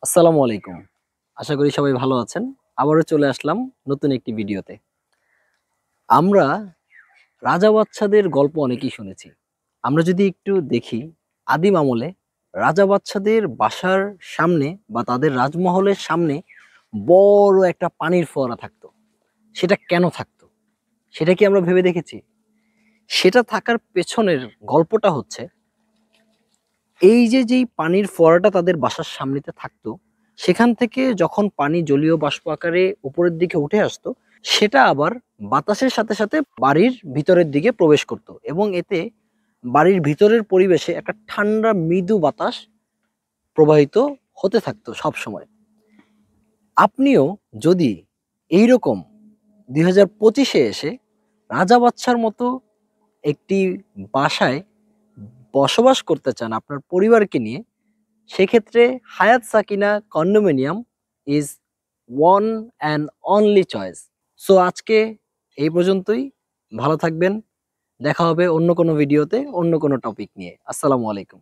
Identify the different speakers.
Speaker 1: আসসালামু আলাইকুম। আশা করি সবাই ভালো আছেন। আবারও চলে আসলাম নতুন একটি ভিডিওতে। আমরা রাজা বাদশাদের গল্প অনেকেই শুনেছি। আমরা যদি একটু দেখি, আদিম আমলে রাজা বাদশাদের বাসার সামনে বা তাদের রাজমহলের সামনে বড় একটা পানির ফোয়ারা থাকতো। সেটা কেন থাকতো? সেটা কি আমরা ভেবে দেখেছি? সেটা থাকার পেছনের গল্পটা হচ্ছে, এই যে যেই পানির ফোয়ারাটা তাদের বাসার সামনেতে থাকতো, সেখান থেকে যখন পানি জলীয় বাষ্প আকারে উপরের দিকে উঠে আসতো, সেটা আবার বাতাসের সাথে সাথে বাড়ির ভিতরের দিকে প্রবেশ করত এবং এতে বাড়ির ভিতরের পরিবেশে একটা ঠান্ডা মৃদু বাতাস প্রবাহিত হতে থাকতো সব সময়। আপনিও যদি এইরকম 2025-এ এসে রাজা বাদশার মতো একটি বাসায় বসবাস করতে চান আপনার পরিবারকে নিয়ে, সেক্ষেত্রে হায়াত Sakina condominium is one and only choice. So আজকে এই পর্যন্তই। ভালো থাকবেন। দেখা হবে অন্য কোনো ভিডিওতে অন্য কোনো টপিক নিয়ে। আসসালামু আলাইকুম।